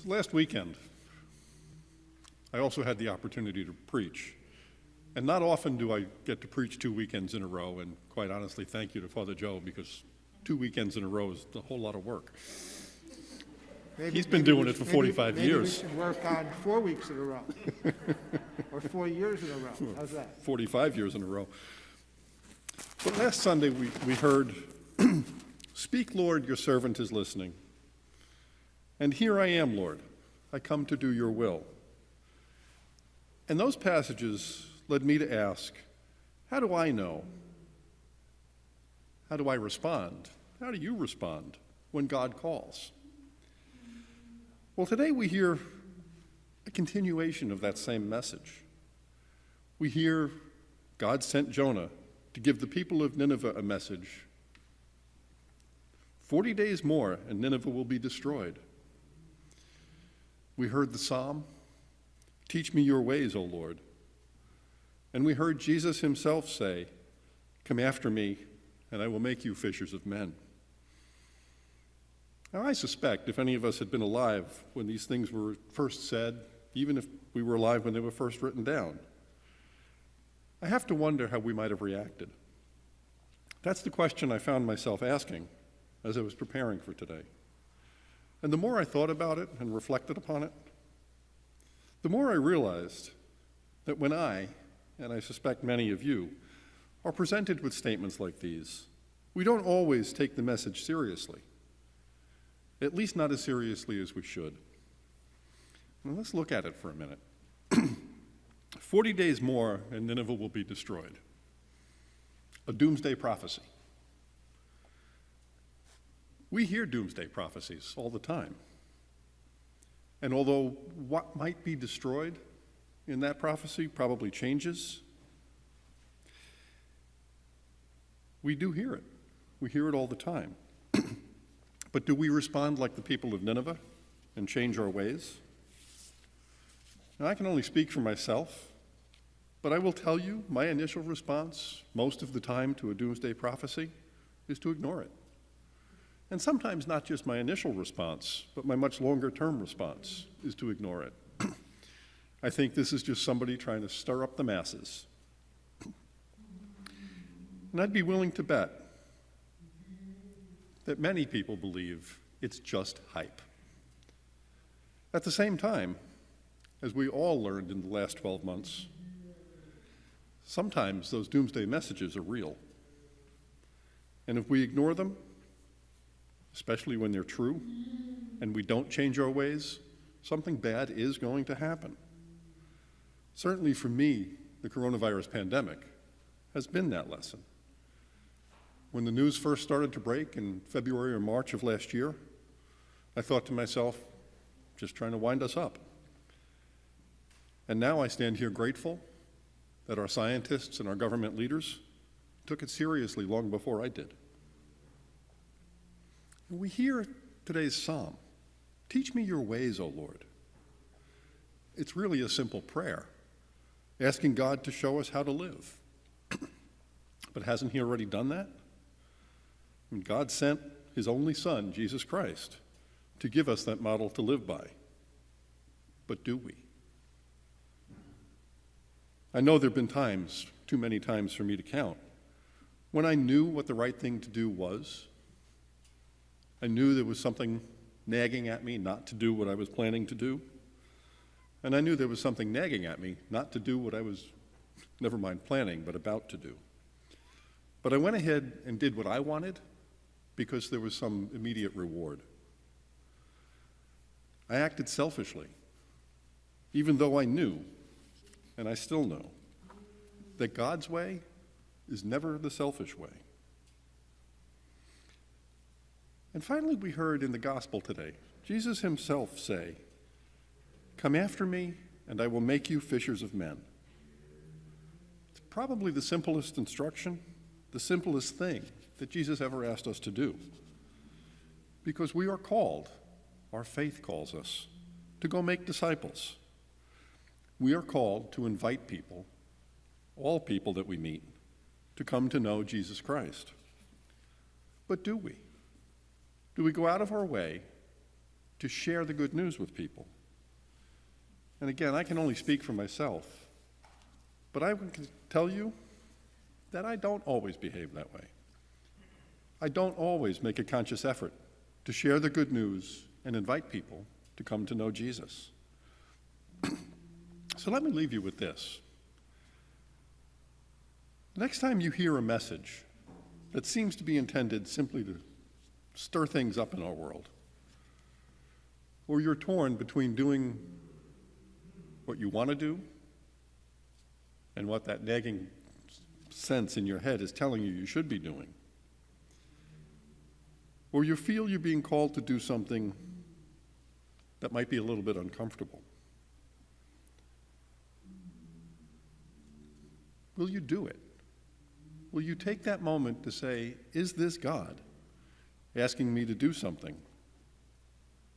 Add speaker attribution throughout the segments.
Speaker 1: Last weekend, I also had the opportunity to preach. And not often do I get to preach 2 weekends in a row, and quite honestly, thank you to Father Joe, because 2 weekends in a row is a whole lot of work. He's been doing it for 45 years.
Speaker 2: Maybe we should work on 4 weeks in a row, or 4 years in a row. How's that?
Speaker 1: 45 years in a row. But last Sunday, we heard, "Speak, Lord, your servant is listening. And here I am, Lord. I come to do your will." And those passages led me to ask, how do I know? How do I respond? How do you respond when God calls? Well, today we hear a continuation of that same message. We hear God sent Jonah to give the people of Nineveh a message. 40 days more and Nineveh will be destroyed. We heard the psalm, "Teach me your ways, O Lord." And we heard Jesus himself say, "Come after me, and I will make you fishers of men." Now, I suspect if any of us had been alive when these things were first said, even if we were alive when they were first written down, I have to wonder how we might have reacted. That's the question I found myself asking as I was preparing for today. And the more I thought about it and reflected upon it, the more I realized that when I, and I suspect many of you, are presented with statements like these, we don't always take the message seriously, at least not as seriously as we should. Now let's look at it for a minute. 40 days more and Nineveh will be destroyed. A doomsday prophecy. We hear doomsday prophecies all the time. And although what might be destroyed in that prophecy probably changes, we do hear it. We hear it all the time. But do we respond like the people of Nineveh and change our ways? Now, I can only speak for myself, but I will tell you my initial response most of the time to a doomsday prophecy is to ignore it. And sometimes not just my initial response, but my much longer-term response is to ignore it. I think this is just somebody trying to stir up the masses. And I'd be willing to bet that many people believe it's just hype. At the same time, as we all learned in the last 12 months, sometimes those doomsday messages are real. And if we ignore them, especially when they're true, and we don't change our ways, something bad is going to happen. Certainly for me, the coronavirus pandemic has been that lesson. When the news first started to break in February or March of last year, I thought to myself, just trying to wind us up. And now I stand here grateful that our scientists and our government leaders took it seriously long before I did. We hear today's psalm, "Teach me your ways, O Lord." It's really a simple prayer, asking God to show us how to live. But hasn't he already done that? And God sent his only Son, Jesus Christ, to give us that model to live by. But do we? I know there have been times, too many times for me to count, when I knew what the right thing to do was. I knew there was something nagging at me not to do what I was planning to do. And I knew there was something nagging at me not to do what I was, never mind planning, but about to do. But I went ahead and did what I wanted because there was some immediate reward. I acted selfishly, even though I knew, and I still know, that God's way is never the selfish way. And finally, we heard in the gospel today, Jesus himself say, "Come after me, and I will make you fishers of men." It's probably the simplest instruction, the simplest thing that Jesus ever asked us to do. Because we are called, our faith calls us, to go make disciples. We are called to invite people, all people that we meet, to come to know Jesus Christ. But do we? Do we go out of our way to share the good news with people. And again, I can only speak for myself, but I can tell you that I don't always behave that way. I don't always make a conscious effort to share the good news and invite people to come to know Jesus. So let me leave you with this. Next time you hear a message that seems to be intended simply to stir things up in our world, or you're torn between doing what you want to do and what that nagging sense in your head is telling you should be doing, or you feel you're being called to do something that might be a little bit uncomfortable, will you do it? Will you take that moment to say, is this God asking me to do something,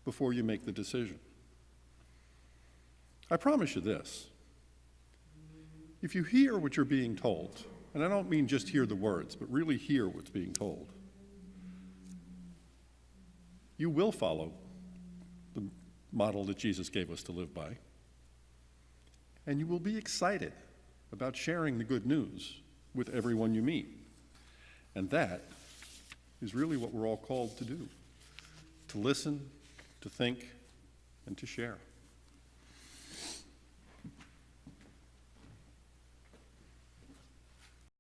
Speaker 1: before you make the decision? I promise you this. If you hear what you're being told, and I don't mean just hear the words, but really hear what's being told, you will follow the model that Jesus gave us to live by, and you will be excited about sharing the good news with everyone you meet. And that is really what we're all called to do, to listen, to think, and to share.